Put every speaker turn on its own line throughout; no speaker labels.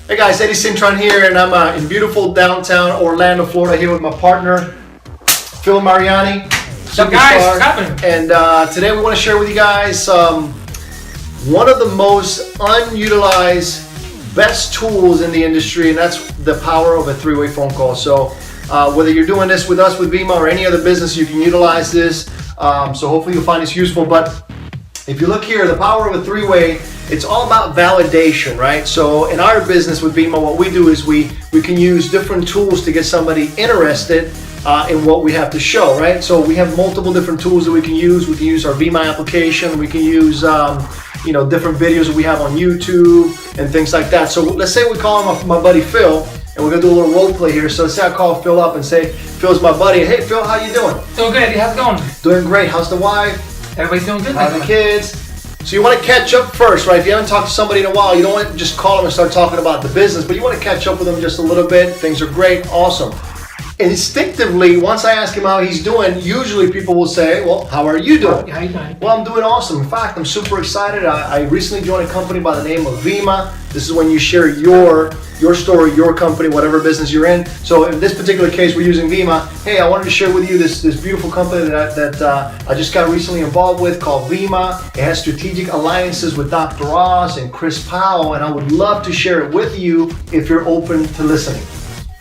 Hey guys, Eddie Cintron here, and I'm in beautiful downtown Orlando, Florida, here with my partner, Phil Mariani.
What's up, guys? What's happening?
And today we want to share with you guys one of the most unutilized, best tools in the industry, and that's the power of a three-way phone call. So whether you're doing this with us, with Vima, or any other business, you can utilize this. So hopefully you'll find this useful. But if you look here, the power of a three-way, it's all about validation, right? So in our business with Vima, what we do is we can use different tools to get somebody interested in what we have to show, right? So we have multiple different tools that we can use. We can use our Vima application. We can use different videos that we have on YouTube and things like that. So let's say we call him my buddy Phil, and we're gonna do a little role play here. So let's say I call Phil up and say, Phil's my buddy. Hey Phil, how you doing?
Doing good, Eddie. How's it going?
Doing great. How's the wife?
Everybody's doing good.
How's the kids? So you want to catch up first, right? If you haven't talked to somebody in a while, you don't want to just call them and start talking about the business, but you want to catch up with them just a little bit. Things are great, awesome. Instinctively, once I ask him how he's doing, usually people will say, well, how are you doing?
How are you doing?
Well, I'm doing awesome. In fact, I'm super excited. I recently joined a company by the name of Vima. This is when you share your story, your company, whatever business you're in. So in this particular case, we're using Vima. Hey, I wanted to share with you this beautiful company that I just got recently involved with called Vima. It has strategic alliances with Dr. Ross and Chris Powell, and I would love to share it with you if you're open to listening.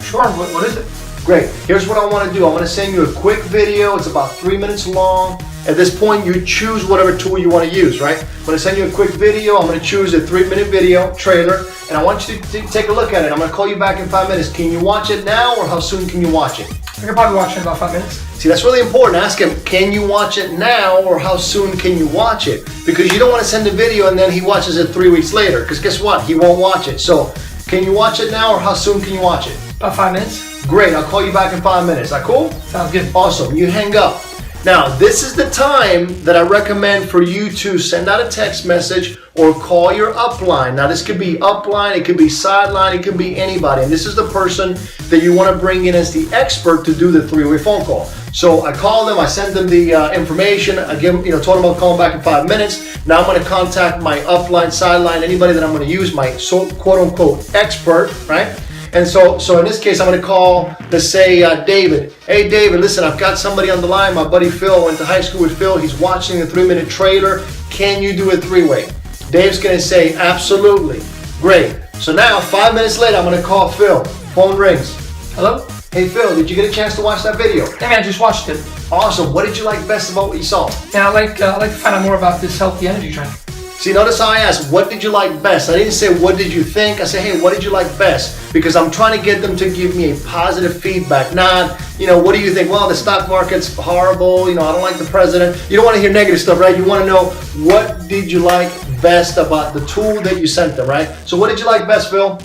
Sure. What is it?
Great. Here's what I want to do. I want to send you a quick video. It's about 3 minutes long. At this point, you choose whatever tool you want to use, right? I'm going to send you a quick video. I'm going to choose a 3-minute video trailer, and I want you to take a look at it. I'm going to call you back in 5 minutes. Can you watch it now, or how soon can you watch it?
I can probably watch it in about 5 minutes.
See, that's really important. Ask him, can you watch it now, or how soon can you watch it? Because you don't want to send a video and then he watches it 3 weeks later, because guess what? He won't watch it. So, can you watch it now, or how soon can you watch it?
About 5 minutes.
Great, I'll call you back in 5 minutes. Is that cool?
Sounds good.
Awesome, you hang up. Now, this is the time that I recommend for you to send out a text message or call your upline. Now, this could be upline, it could be sideline, it could be anybody. And this is the person that you want to bring in as the expert to do the three-way phone call. So I call them, I send them the information, I give them, told them I'll call them back in 5 minutes. Now I'm going to contact my upline, sideline, anybody that I'm going to use, my quote-unquote expert, right? And so in this case, I'm going to call, let's say, David. Hey, David, listen, I've got somebody on the line. My buddy Phil, went to high school with Phil. He's watching a 3-minute trailer. Can you do a three-way? Dave's going to say, absolutely. Great. So now, 5 minutes later, I'm going to call Phil. Phone rings.
Hello?
Hey, Phil, did you get a chance to watch that video?
Yeah, man, I just watched it.
Awesome. What did you like best about what you saw?
Yeah, I'd like to find out more about this healthy energy drink.
See, notice how I asked, what did you like best? I didn't say, what did you think? I said, hey, what did you like best? Because I'm trying to get them to give me a positive feedback, not, what do you think? Well, the stock market's horrible, I don't like the president. You don't want to hear negative stuff, right? You want to know, what did you like best about the tool that you sent them, right? So what did you like best, Phil?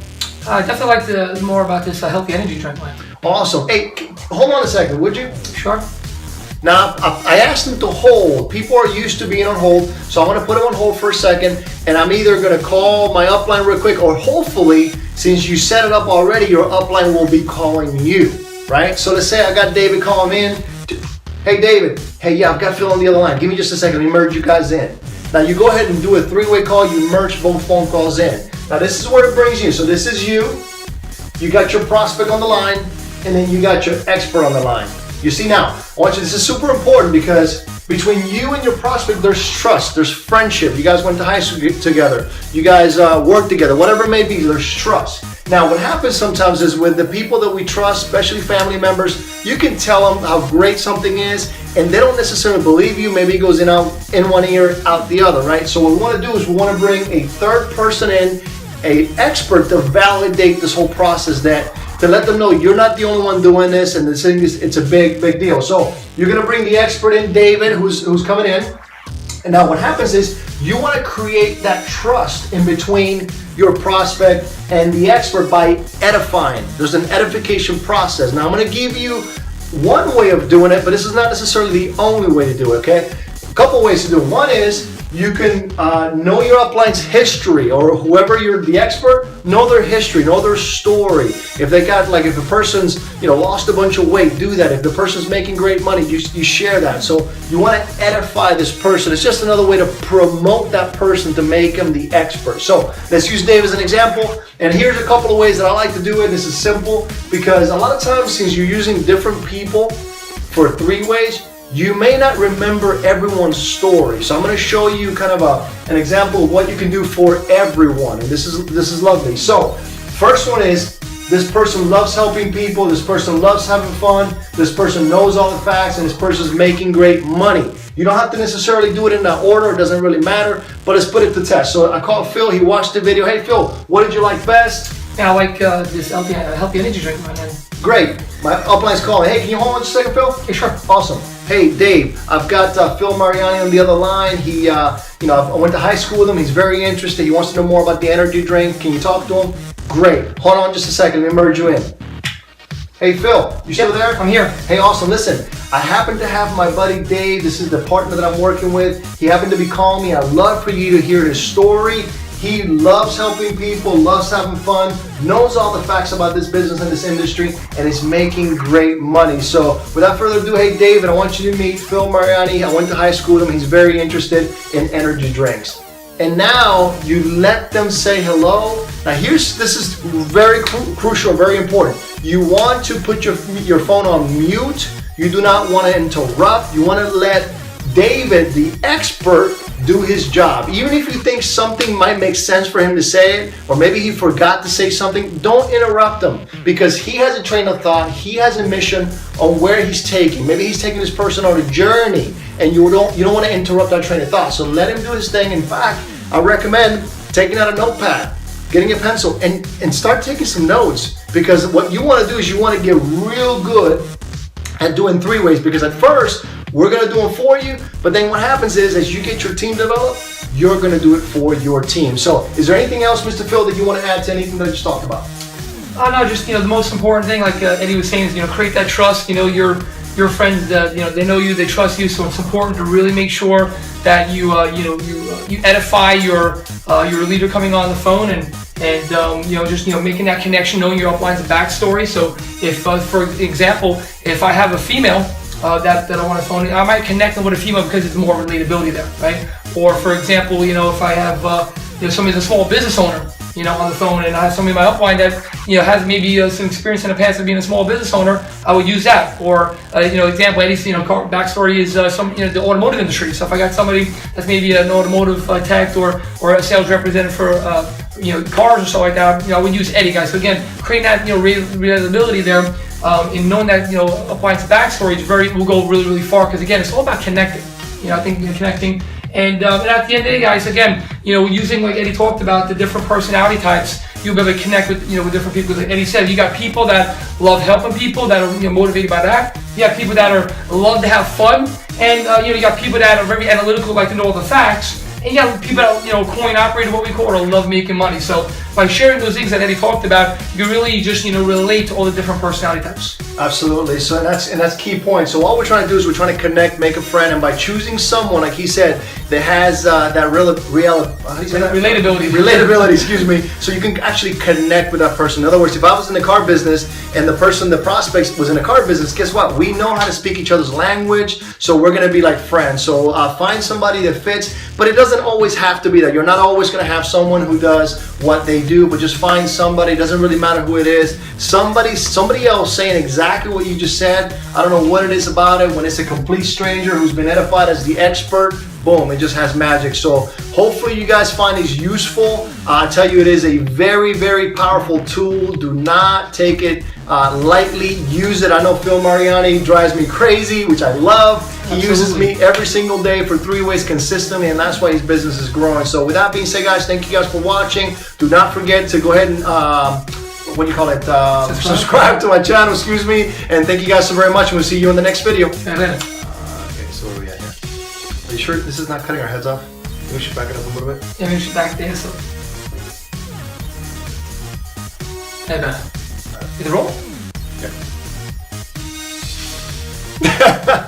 I definitely like more about this healthy energy drink.
Awesome. Hey, hold on a second, would you?
Sure.
Now, I asked them to hold. People are used to being on hold, so I'm going to put them on hold for a second, and I'm either going to call my upline real quick, or hopefully, since you set it up already, your upline will be calling you, right? So let's say I got David calling in. Hey, David. Hey, yeah, I've got Phil on the other line. Give me just a second. Let me merge you guys in. Now, you go ahead and do a three-way call. You merge both phone calls in. Now, this is where it brings you. So this is you. You got your prospect on the line, and then you got your expert on the line. You see now, this is super important, because between you and your prospect, there's trust, there's friendship. You guys went to high school together. You guys work together, whatever it may be, there's trust. Now, what happens sometimes is with the people that we trust, especially family members, you can tell them how great something is, and they don't necessarily believe you. Maybe it goes in one ear, out the other, right? So what we want to do is we want to bring a third person in, an expert, to validate this whole process, to let them know you're not the only one doing this, and this thing it's a big deal. So you're going to bring the expert in, David, who's coming in. And now what happens is you want to create that trust in between your prospect and the expert by edifying. There's an edification process. Now I'm going to give you one way of doing it, but this is not necessarily the only way to do it, okay? A couple ways to do it. One is You can know your upline's history, or whoever you're the expert, know their history, know their story. If they got, like, if a person's, lost a bunch of weight, do that. If the person's making great money, you share that. So you want to edify this person. It's just another way to promote that person to make them the expert. So let's use Dave as an example. And here's a couple of ways that I like to do it. This is simple because a lot of times, since you're using different people for 3 ways, you may not remember everyone's story. So I'm going to show you kind of an example of what you can do for everyone. And this is lovely. So first one is, this person loves helping people. This person loves having fun. This person knows all the facts, and this person's making great money. You don't have to necessarily do it in that order. It doesn't really matter. But let's put it to test. So I called Phil. He watched the video. Hey, Phil, what did you like best?
Yeah, I like this healthy energy drink, man.
Great. My upline's calling. Hey, can you hold on just a second, Phil?
Okay, sure.
Awesome. Hey, Dave, I've got Phil Mariani on the other line. He, I went to high school with him. He's very interested. He wants to know more about the energy drink. Can you talk to him? Great. Hold on just a second. Let me merge you in. Hey, Phil, you still there?
I'm here.
Hey, awesome. Listen, I happen to have my buddy Dave. This is the partner that I'm working with. He happened to be calling me. I'd love for you to hear his story. He loves helping people, loves having fun, knows all the facts about this business and this industry, and is making great money. So without further ado, hey David, I want you to meet Phil Mariani. I went to high school with him. He's very interested in energy drinks. And now you let them say hello. Now this is very crucial, very important. You want to put your phone on mute. You do not want to interrupt. You want to let David, the expert, do his job. Even if you think something might make sense for him to say it, or maybe he forgot to say something, don't interrupt him, because he has a train of thought, he has a mission on where he's taking. Maybe he's taking this person on a journey, and you don't want to interrupt that train of thought. So let him do his thing. In fact, I recommend taking out a notepad, getting a pencil, and start taking some notes, because what you want to do is you want to get real good at doing 3 ways, because at first we're going to do them for you, but then what happens is, as you get your team developed, you're going to do it for your team. So is there anything else, Mr. Phil, that you want to add to anything that I just talked about?
No, just the most important thing, like Eddie was saying, is create that trust. Your friends, they know you, they trust you, so it's important to really make sure that you edify your leader coming on the phone, and making that connection, knowing your upline's backstory. So if, for example, if I have a female that I want to phone, I might connect them with a female because it's more relatability there, right? Or for example, if I have somebody's a small business owner, on the phone, and I have somebody in my upline that has maybe some experience in the past of being a small business owner, I would use that. Or example, Eddie's backstory is the automotive industry. So if I got somebody that's maybe an automotive tech or a sales representative for cars or stuff like that, I would use Eddie, guys. So again, creating that relatability there, in knowing that upline's backstory will go really, really far, because again, it's all about connecting. I think connecting. And at the end of the day, guys, again, using, like Eddie talked about, the different personality types, you'll be able to connect with, with different people. Like Eddie said, you got people that love helping people, that are motivated by that. You got people that love to have fun, and you got people that are very analytical, like to know all the facts. And you got people that coin operator, what we call, or love making money. So by sharing those things that Eddie talked about, you can really just relate to all the different personality types.
Absolutely. So that's key point. So all we're trying to do is we're trying to connect, make a friend, and by choosing someone, like he said, that has that relatability. Relatability, excuse me. So you can actually connect with that person. In other words, if I was in the car business and the prospect was in the car business, guess what? We know how to speak each other's language, so we're going to be like friends. So find somebody that fits, but it doesn't always have to be that. You're not always going to have someone who does what they do, but just find somebody. It doesn't really matter who it is. Somebody else saying exactly what you just said. I don't know what it is about it. When it's a complete stranger who's been edified as the expert, boom, it just has magic. So hopefully you guys find these useful. I tell you, it is a very, very powerful tool. Do not take it lightly. Use it. I know Phil Mariani drives me crazy, which I love. He
Absolutely.
uses me every single day for 3 ways consistently, and that's why his business is growing. So with that being said, guys, thank you guys for watching. Do not forget to go ahead and subscribe to my channel, excuse me, and thank you guys so very much, and we'll see you in the next video.
Okay,
so where are we at here? Are you sure this is not cutting our heads off? Maybe we should back it up a little bit.
Yeah, maybe we should back there. So. Hey, man. Is it roll?
Yeah.